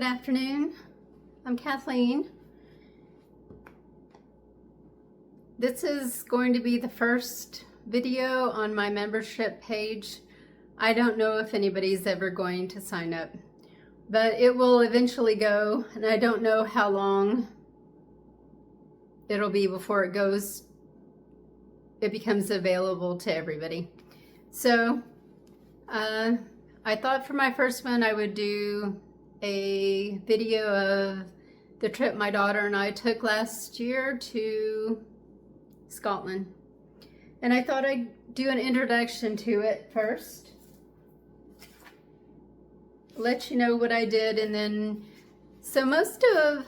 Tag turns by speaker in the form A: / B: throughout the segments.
A: Good afternoon. I'm Kathleen. This is going to be the first video on my membership page. I don't know if anybody's ever going to sign up, but it will eventually go, and I don't know how long it'll be before it becomes available to everybody. So I thought for my first one I would do a video of the trip my daughter and I took last year to Scotland. And I thought I'd do an introduction to it first. Let you know what I did, and then, so most of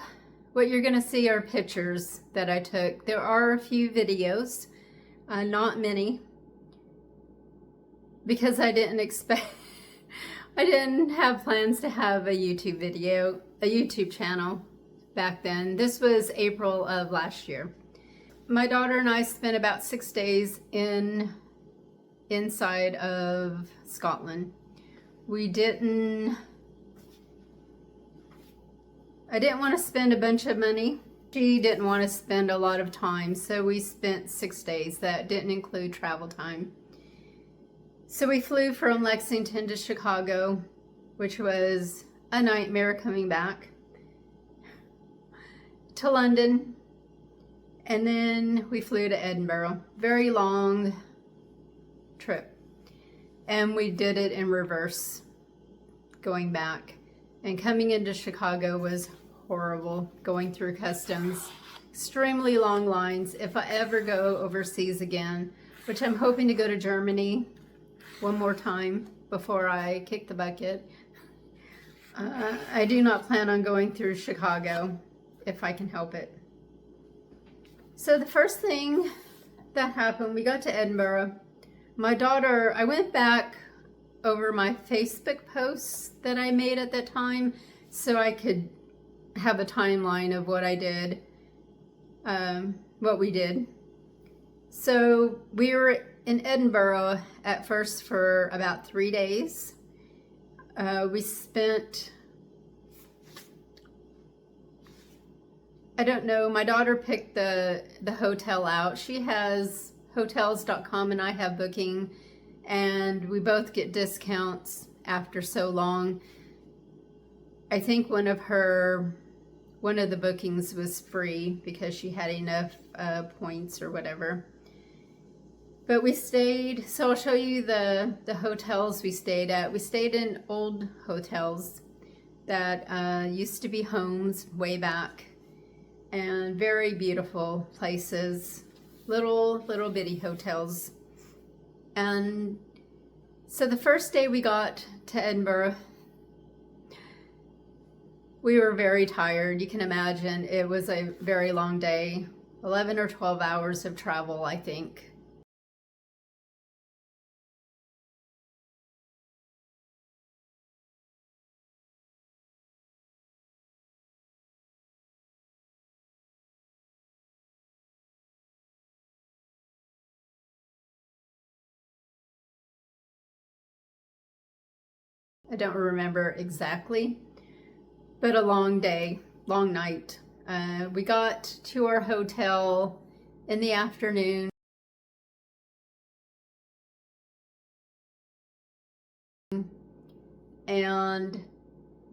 A: what you're gonna see are pictures that I took. There are a few videos, not many, because I didn't have plans to have a YouTube channel back then. This was April of last year. My daughter and I spent about 6 days inside of Scotland. I didn't want to spend a bunch of money. She didn't want to spend a lot of time, so we spent 6 days. That didn't include travel time. So we flew from Lexington to Chicago, which was a nightmare coming back, to London, and then we flew to Edinburgh. Very long trip. And we did it in reverse, going back. And coming into Chicago was horrible, going through customs. Extremely long lines. If I ever go overseas again, which I'm hoping to go to Germany one more time before I kick the bucket, I do not plan on going through Chicago if I can help it. So the first thing that happened, we got to Edinburgh. My daughter, I went back over my Facebook posts that I made at that time so I could have a timeline of what I did, what we did. So we were in Edinburgh at first for about 3 days. We spent, I don't know, my daughter picked the hotel out. She has hotels.com and I have Booking, and we both get discounts after so long. I think one of the bookings was free because she had enough points or whatever. But we stayed, so I'll show you the hotels we stayed at. We stayed in old hotels that used to be homes way back, and very beautiful places, little bitty hotels. And so the first day we got to Edinburgh, we were very tired. You can imagine it was a very long day, 11 or 12 hours of travel, I think. I don't remember exactly, but a long day, long night. We got to our hotel in the afternoon, and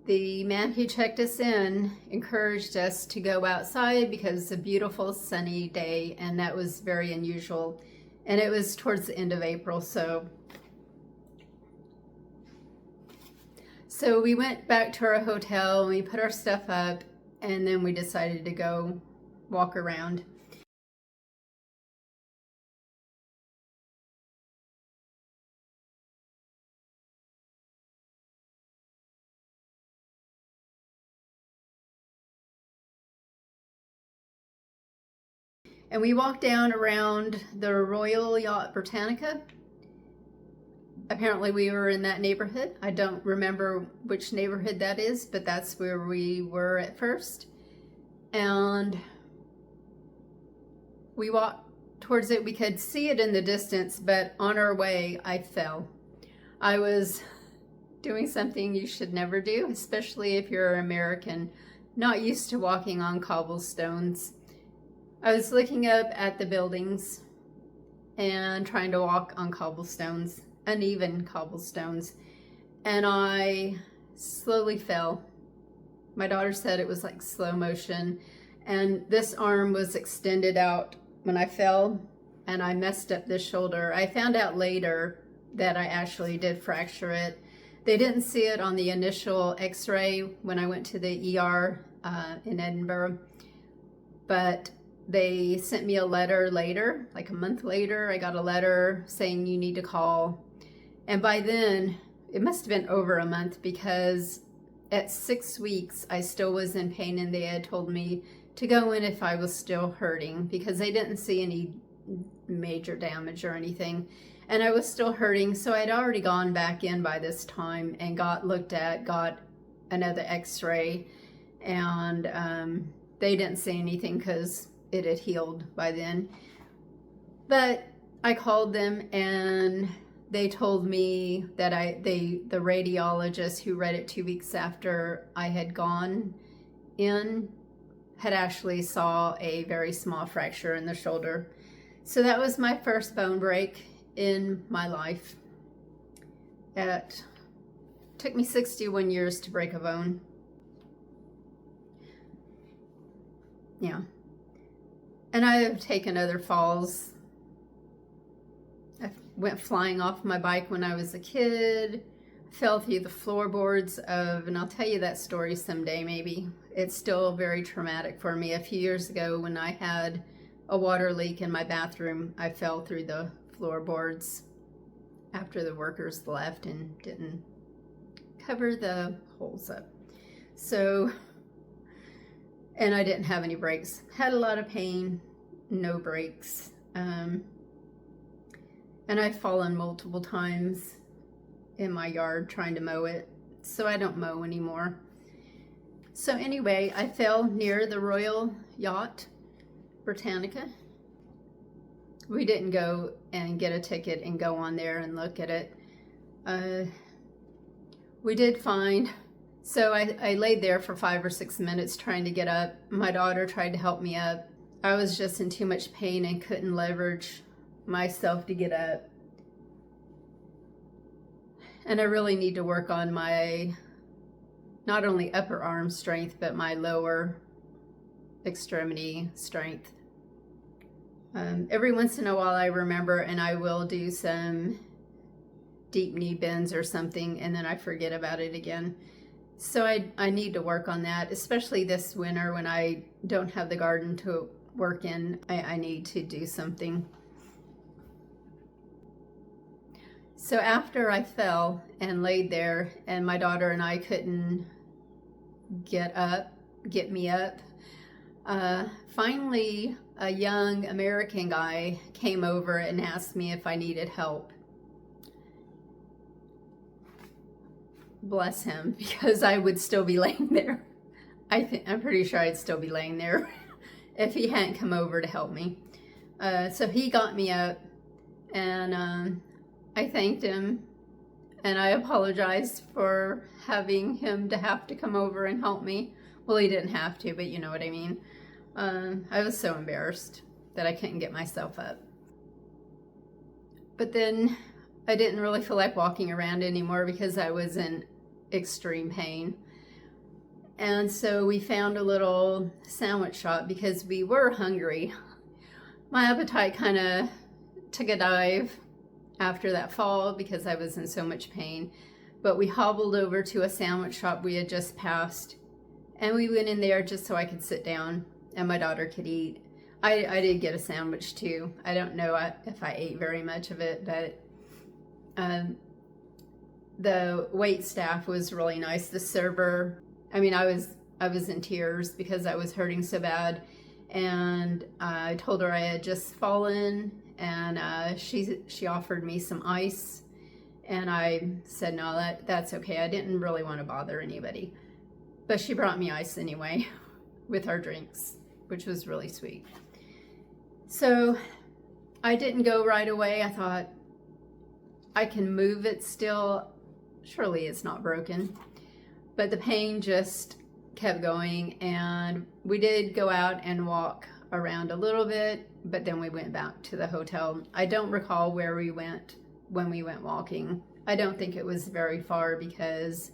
A: the man who checked us in encouraged us to go outside because it's a beautiful sunny day, and that was very unusual. And it was towards the end of April, so we went back to our hotel and we put our stuff up, and then we decided to go walk around. And we walked down around the Royal Yacht Britannica. Apparently we were in that neighborhood. I don't remember which neighborhood that is, but that's where we were at first. And we walked towards it. We could see it in the distance, but on our way, I fell. I was doing something you should never do, especially if you're American, not used to walking on cobblestones. I was looking up at the buildings and trying to walk on cobblestones, uneven cobblestones, and I slowly fell. My daughter said it was like slow motion, and this arm was extended out when I fell, and I messed up this shoulder. I found out later that I actually did fracture it. They didn't see it on the initial x-ray when I went to the ER in Edinburgh, but they sent me a letter later, like a month later. I got a letter saying you need to call. And by then, it must have been over a month, because at 6 weeks, I still was in pain, and they had told me to go in if I was still hurting, because they didn't see any major damage or anything. And I was still hurting, so I'd already gone back in by this time and got looked at, got another x-ray, and they didn't say anything because it had healed by then. But I called them, and they told me that the radiologist who read it 2 weeks after I had gone in had actually saw a very small fracture in the shoulder. So that was my first bone break in my life. It took me 61 years to break a bone. Yeah. And I have taken other falls. I went flying off my bike when I was a kid. I fell through the floorboards of, and I'll tell you that story someday maybe. It's still very traumatic for me. A few years ago when I had a water leak in my bathroom, I fell through the floorboards after the workers left and didn't cover the holes up. So, and I didn't have any brakes. Had a lot of pain, no brakes. And I've fallen multiple times in my yard trying to mow it, so I don't mow anymore. So anyway, I fell near the Royal Yacht Britannica. We didn't go and get a ticket and go on there and look at it. We did find, so I laid there for 5 or 6 minutes trying to get up. My daughter tried to help me up. I was just in too much pain and couldn't leverage myself to get up. And I really need to work on my, not only upper arm strength, but my lower extremity strength. Every once in a while I remember, and I will do some deep knee bends or something, and then I forget about it again. So I need to work on that, especially this winter when I don't have the garden to work in. I need to do something. So after I fell and laid there, and my daughter and I couldn't get me up, finally a young American guy came over and asked me if I needed help. Bless him, because I would still be laying there. I'm pretty sure I'd still be laying there if he hadn't come over to help me. So he got me up, and I thanked him, and I apologized for having him to have to come over and help me. Well, he didn't have to, but you know what I mean. I was so embarrassed that I couldn't get myself up. But then I didn't really feel like walking around anymore because I was in extreme pain. And so we found a little sandwich shop because we were hungry. My appetite kind of took a dive after that fall because I was in so much pain. But we hobbled over to a sandwich shop we had just passed, and we went in there just so I could sit down and my daughter could eat. I did get a sandwich too. I don't know if I ate very much of it, but the wait staff was really nice. The server, I mean, I was in tears because I was hurting so bad, and I told her I had just fallen, and she offered me some ice, and I said no, that's okay. I didn't really want to bother anybody, but she brought me ice anyway with our drinks, which was really sweet. So I didn't go right away. I thought I can move it still. surely it's not broken. But the pain just kept going, and we did go out and walk around a little bit, but then we went back to the hotel. I don't recall where we went when we went walking. I don't think it was very far because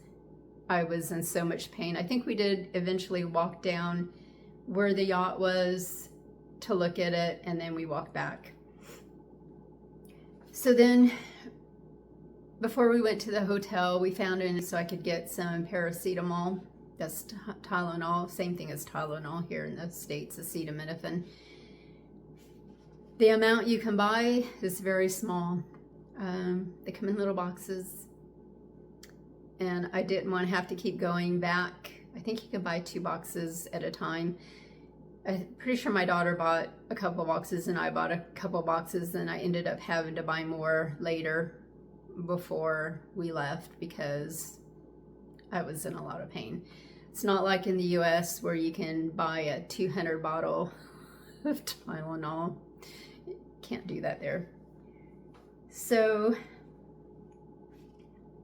A: I was in so much pain. I think we did eventually walk down where the yacht was to look at it, and then we walked back. So then before we went to the hotel, we found it so I could get some paracetamol. That's Tylenol, same thing as Tylenol here in the States, acetaminophen. The amount you can buy is very small. They come in little boxes, and I didn't want to have to keep going back. I think you can buy 2 boxes at a time. I'm pretty sure my daughter bought a couple boxes and I bought a couple boxes, and I ended up having to buy more later before we left because I was in a lot of pain. It's not like in the US where you can buy a 200 bottle of Tylenol. Can't do that there. So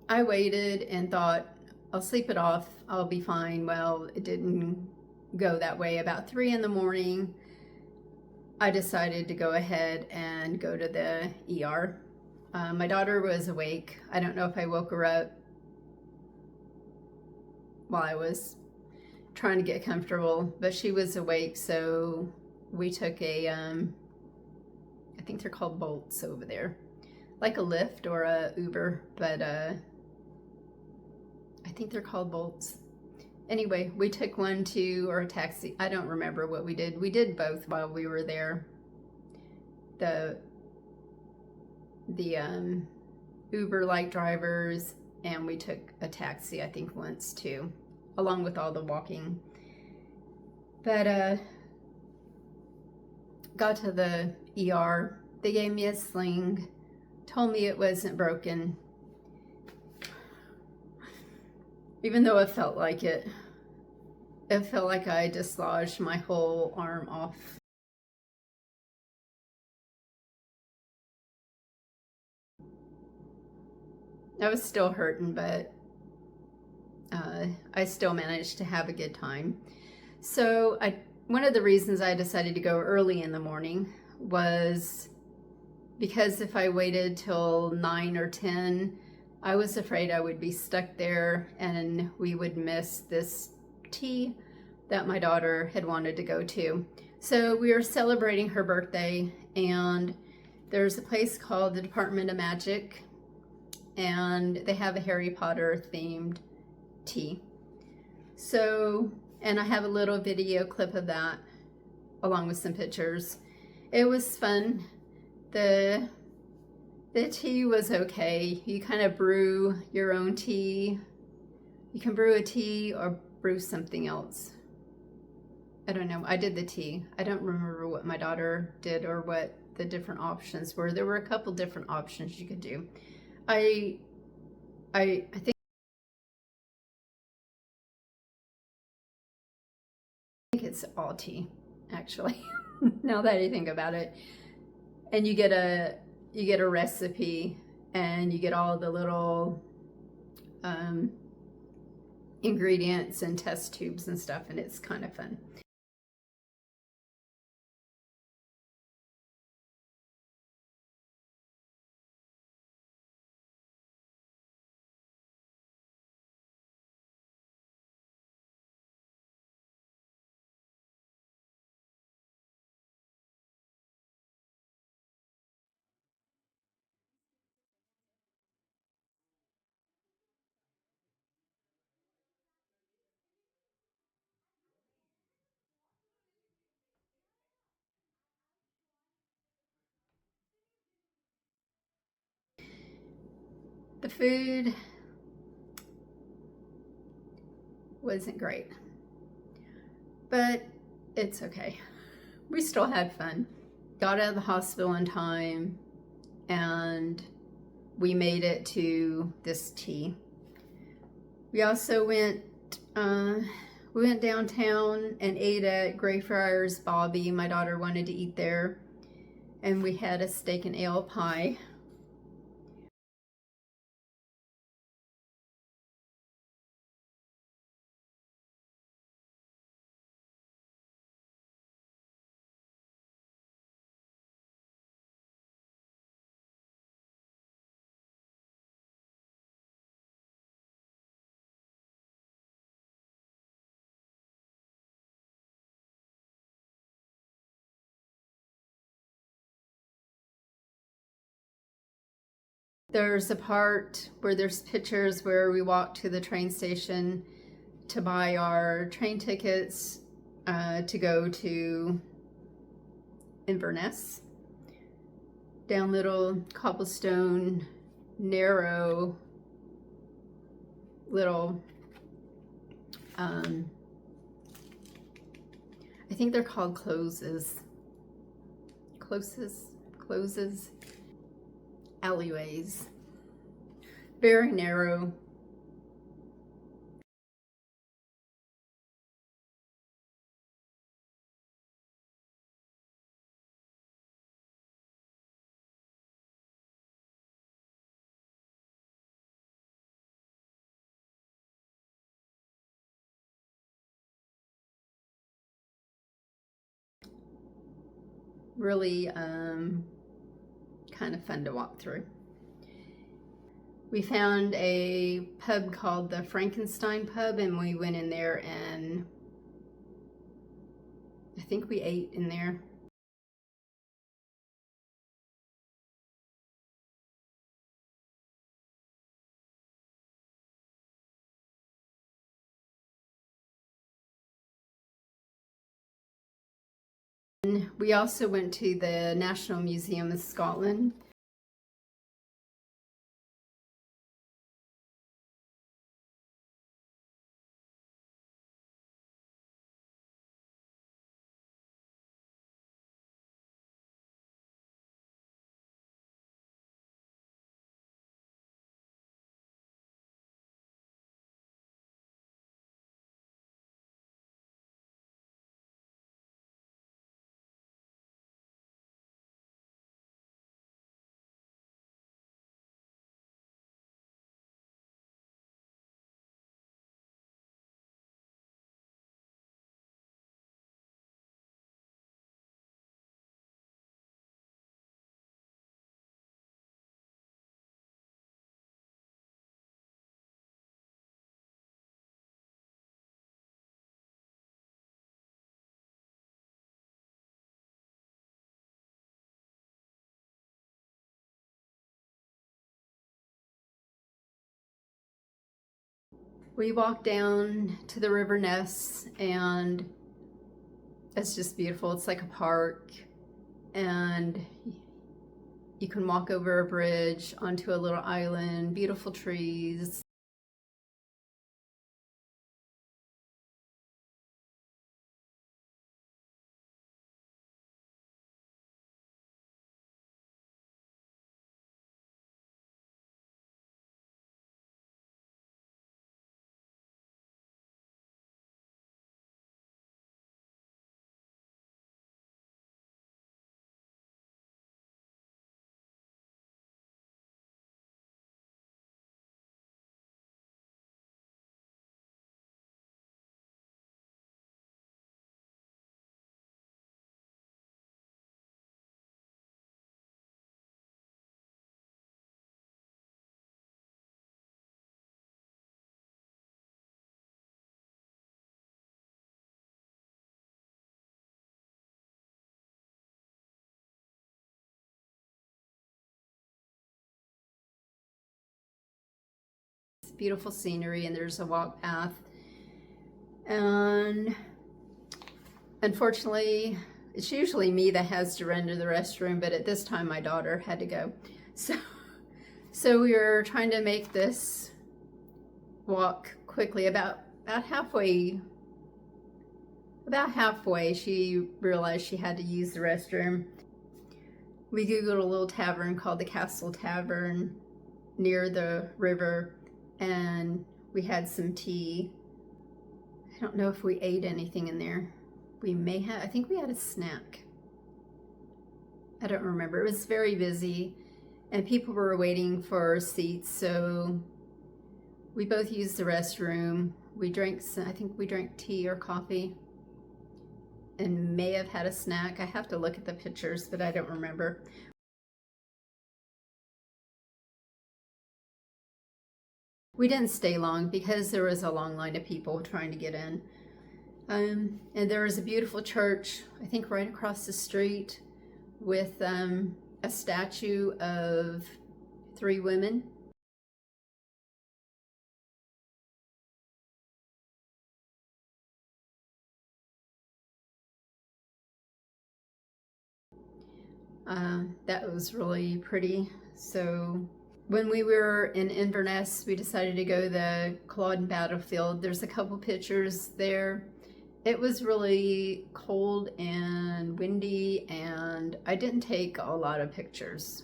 A: I waited and thought, I'll sleep it off, I'll be fine. Well, it didn't go that way. About 3 in the morning, I decided to go ahead and go to the ER. My daughter was awake. I don't know if I woke her up while I was trying to get comfortable, but she was awake, so we took a, I think they're called Bolts over there, like a Lyft or a Uber, but I think they're called Bolts. Anyway, we took one to, or a taxi. I don't remember what we did. We did both while we were there. The Uber-like drivers, and we took a taxi, I think, once too, along with all the walking. But got to the ER. They gave me a sling, told me it wasn't broken, even though it felt like it. It felt like I dislodged my whole arm off. I was still hurting, but I still managed to have a good time. So one of the reasons I decided to go early in the morning was because if I waited till 9 or 10, I was afraid I would be stuck there and we would miss this tea that my daughter had wanted to go to. So we were celebrating her birthday, and there's a place called the Department of Magic, and they have a Harry Potter themed tea. So, and I have a little video clip of that along with some pictures. It was fun. The tea was okay. You kind of brew your own tea. You can brew a tea or brew something else. I don't know. I did the tea. I don't remember what my daughter did or what the different options were. There were a couple different options you could do. I think it's all tea, actually. Now that I think about it. And you get a recipe, and you get all the little ingredients and test tubes and stuff, and it's kind of fun. The food wasn't great, but it's okay. We still had fun. Got out of the hospital in time, and we made it to this tea. We also went downtown and ate at Greyfriars Bobby. My daughter wanted to eat there, and we had a steak and ale pie. There's a part where there's pictures where we walked to the train station to buy our train tickets to go to Inverness. Down little cobblestone, narrow little, I think they're called closes, alleyways. Very narrow. Really kind of fun to walk through. We found a pub called the Frankenstein Pub, and we went in there and I think we ate in there. We also went to the National Museum of Scotland. We walked down to the River Ness, and it's just beautiful. It's like a park, and you can walk over a bridge onto a little island, beautiful trees. It's beautiful scenery, and there's a walk path. And unfortunately, it's usually me that has to run to the restroom, but at this time my daughter had to go. So we were trying to make this walk quickly. About halfway she realized she had to use the restroom. We googled a little tavern called the Castle Tavern near the river, and we had some tea. I don't know if we ate anything in there. We may have, I think we had a snack. I don't remember. It was very busy and people were waiting for seats, so we both used the restroom. We drank, I think we drank tea or coffee and may have had a snack. I have to look at the pictures, but I don't remember. We didn't stay long because there was a long line of people trying to get in. And there was a beautiful church, I think right across the street, with a statue of 3 women. That was really pretty. So when we were in Inverness, we decided to go to the Culloden battlefield. There's a couple pictures there. It was really cold and windy, and I didn't take a lot of pictures.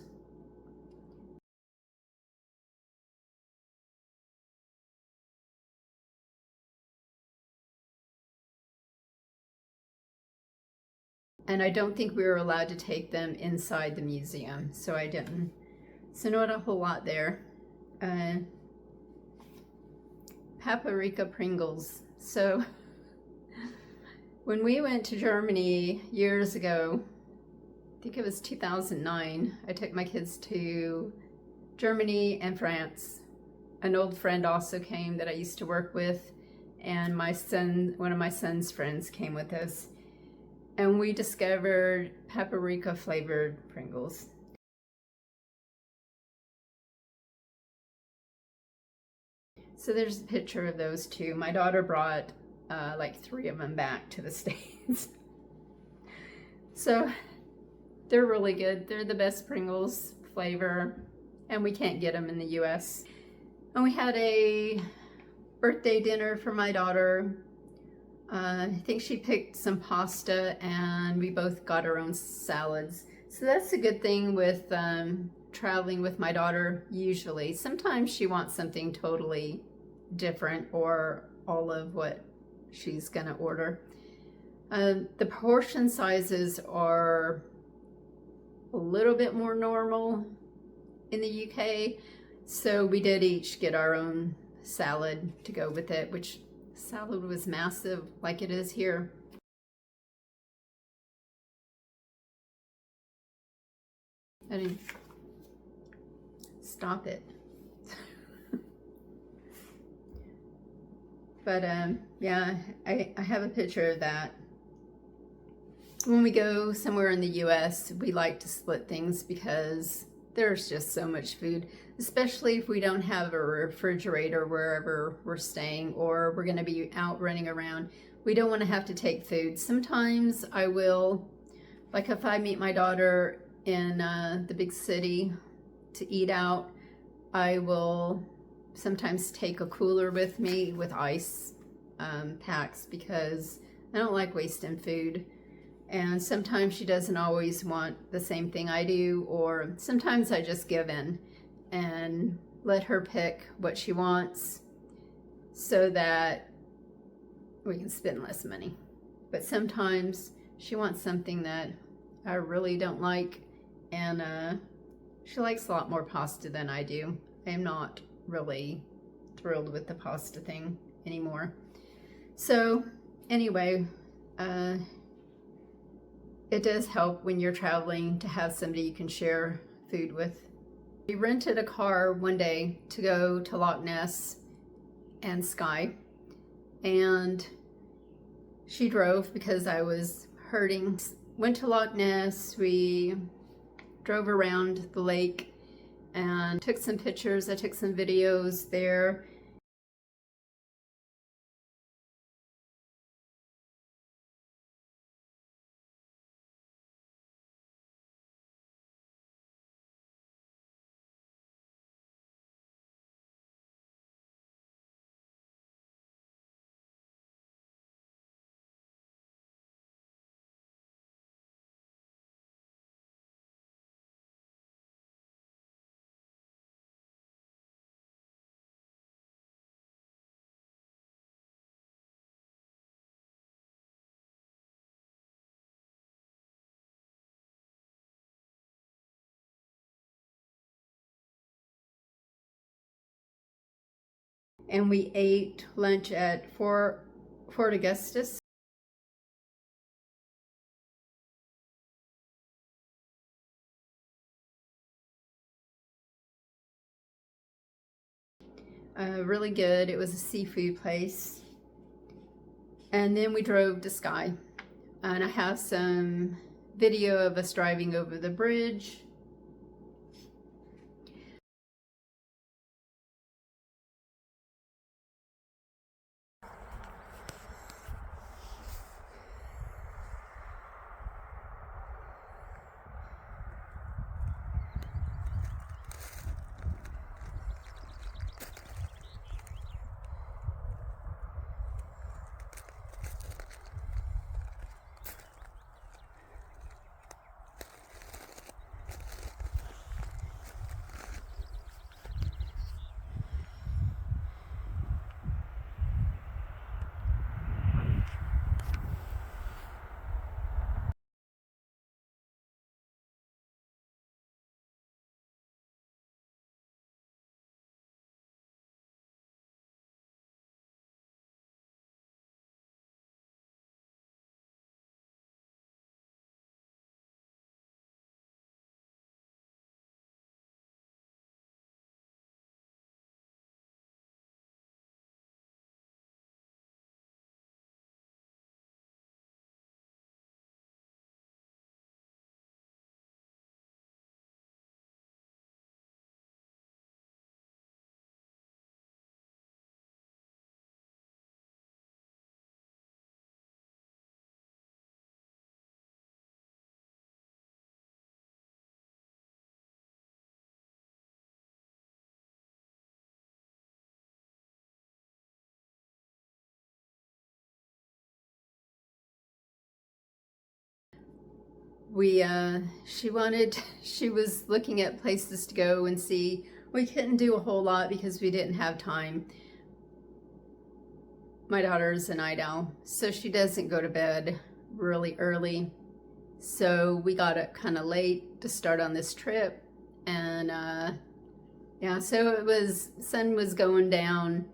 A: And I don't think we were allowed to take them inside the museum, so I didn't. So not a whole lot there. Paprika Pringles. So when we went to Germany years ago, I think it was 2009, I took my kids to Germany and France. An old friend also came that I used to work with, and one of my son's friends came with us. And we discovered paprika flavored Pringles. So there's a picture of those two. My daughter brought like 3 of them back to the States. So they're really good. They're the best Pringles flavor, and we can't get them in the US. And we had a birthday dinner for my daughter. I think she picked some pasta, and we both got our own salads. So that's a good thing with traveling with my daughter usually. Sometimes she wants something totally different or all of what she's gonna order. The portion sizes are a little bit more normal in the UK, so we did each get our own salad to go with it, which salad was massive like it is here. I didn't stop it. But yeah, I have a picture of that. When we go somewhere in the US, we like to split things because there's just so much food, especially if we don't have a refrigerator wherever we're staying, or we're going to be out running around. We don't want to have to take food. Sometimes I will, like if I meet my daughter in the big city to eat out, I will sometimes take a cooler with me with ice packs, because I don't like wasting food. And sometimes she doesn't always want the same thing I do, or sometimes I just give in and let her pick what she wants so that we can spend less money. But sometimes she wants something that I really don't like, and she likes a lot more pasta than I do. I'm not really thrilled with the pasta thing anymore. So anyway, it does help when you're traveling to have somebody you can share food with. We rented a car one day to go to Loch Ness and Skye, and she drove because I was hurting. Went to Loch Ness, we drove around the lake and took some pictures. I took some videos there. And we ate lunch at Fort Augustus. Really good. It was a seafood place. And then we drove to Skye. And I have some video of us driving over the bridge. she was looking at places to go and see. We couldn't do a whole lot because we didn't have time. My daughter's a night owl, so she doesn't go to bed really early. So we got up kind of late to start on this trip. And yeah, so sun was going down.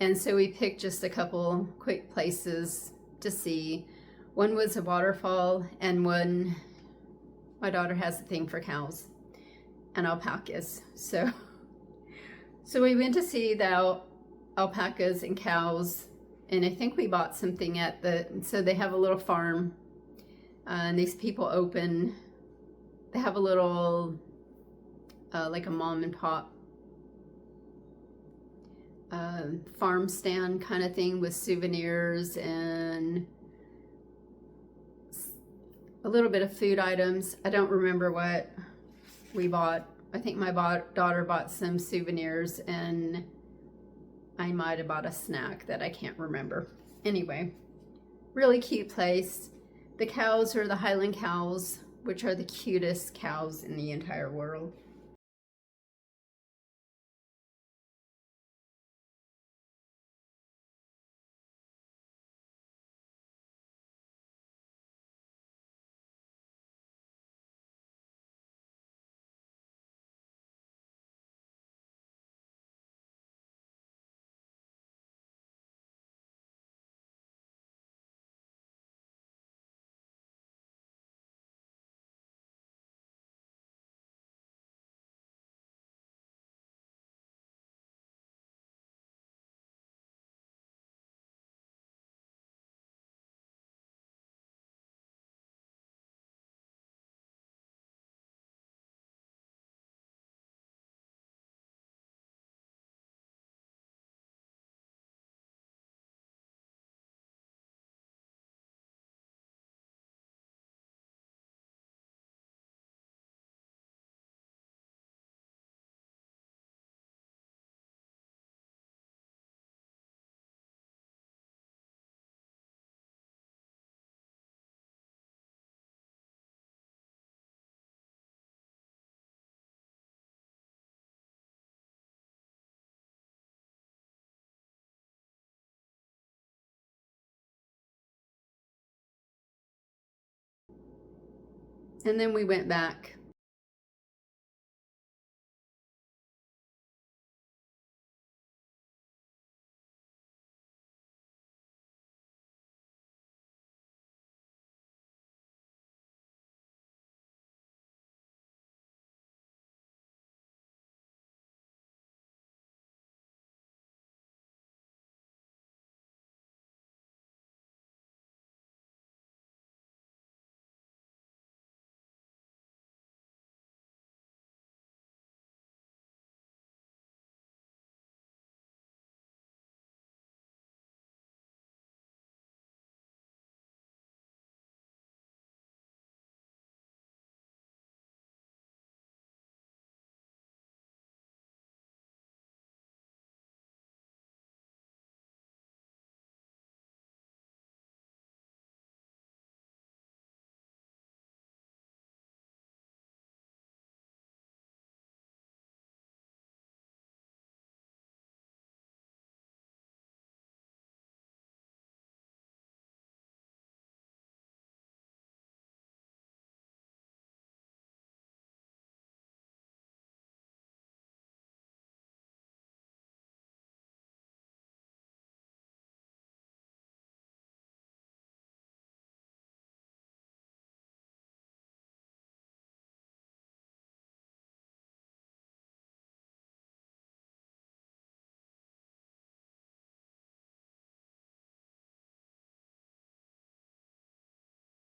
A: And so we picked just a couple quick places to see. One was a waterfall, and one, my daughter has a thing for cows and alpacas. So we went to see the alpacas and cows, and I think we bought something so they have a little farm, and these people they have a little, like a mom and pop farm stand kind of thing with souvenirs and a little bit of food items. I don't remember what we bought. I think my daughter bought some souvenirs, and I might have bought a snack that I can't remember. Anyway, really cute place. The cows are the Highland cows, which are the cutest cows in the entire world. And then we went back.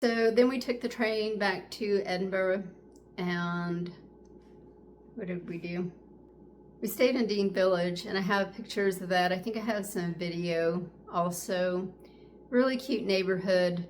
A: So then we took the train back to Edinburgh, and what did we do? We stayed in Dean Village, and I have pictures of that. I think I have some video also. Really cute neighborhood.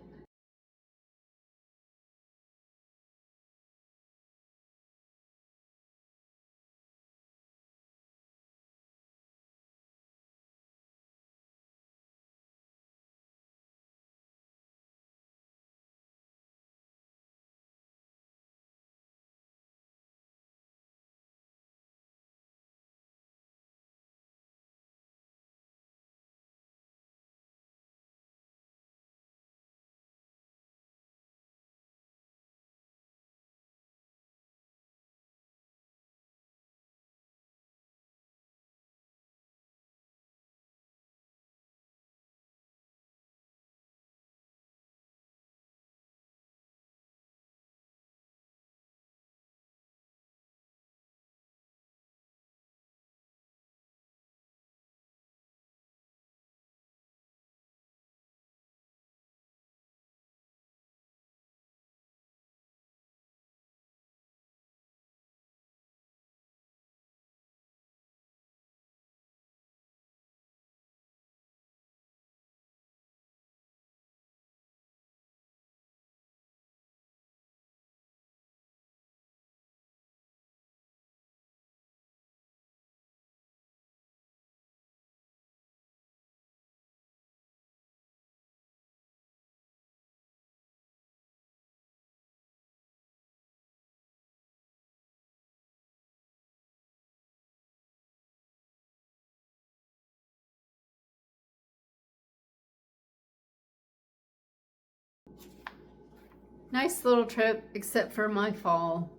A: Nice little trip, except for my fall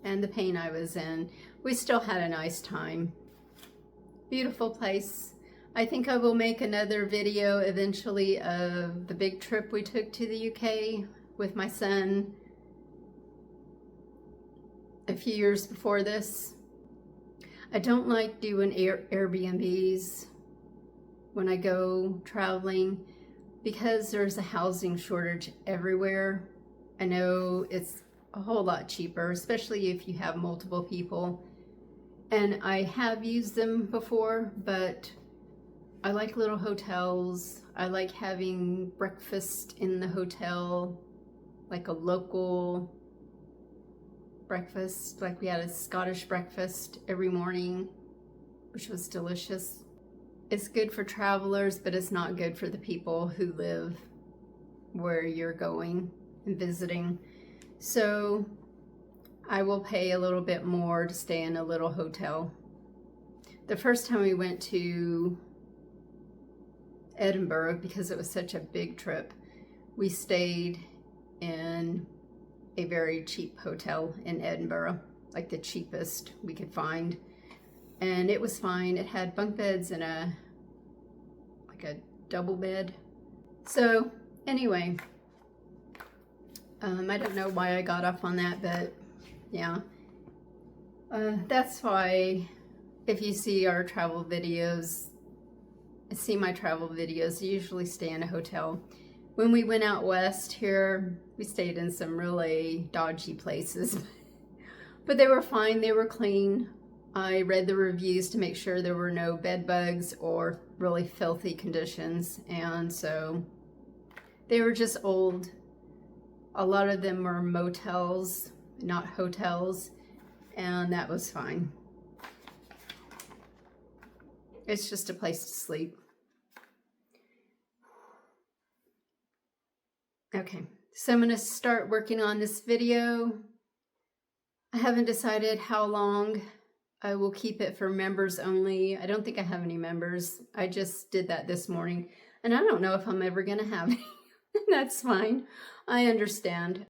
A: and the pain I was in. We still had a nice time. Beautiful place. I think I will make another video eventually of the big trip we took to the UK with my son a few years before this. I don't like doing Airbnbs when I go traveling because there's a housing shortage everywhere. I know it's a whole lot cheaper, especially if you have multiple people. And I have used them before, but I like little hotels. I like having breakfast in the hotel, like a local breakfast. Like we had a Scottish breakfast every morning, which was delicious. It's good for travelers, but it's not good for the people who live where you're going and visiting. So I will pay a little bit more to stay in a little hotel. The first time we went to Edinburgh, because it was such a big trip, we stayed in a very cheap hotel in Edinburgh, like the cheapest we could find. And it was fine. It had bunk beds and a double bed. So anyway, I don't know why I got off on that, but yeah. That's why if you see our travel videos, my travel videos, I usually stay in a hotel. When we went out west here, we stayed in some really dodgy places, but they were fine, they were clean. I read the reviews to make sure there were no bed bugs or really filthy conditions, and so they were just old. A lot of them were motels, not hotels, and that was fine. It's just a place to sleep. Okay, so I'm going to start working on this video. I haven't decided how long I will keep it for members only. I don't think I have any members. I just did that this morning, and I don't know if I'm ever going to have any. That's fine. I understand.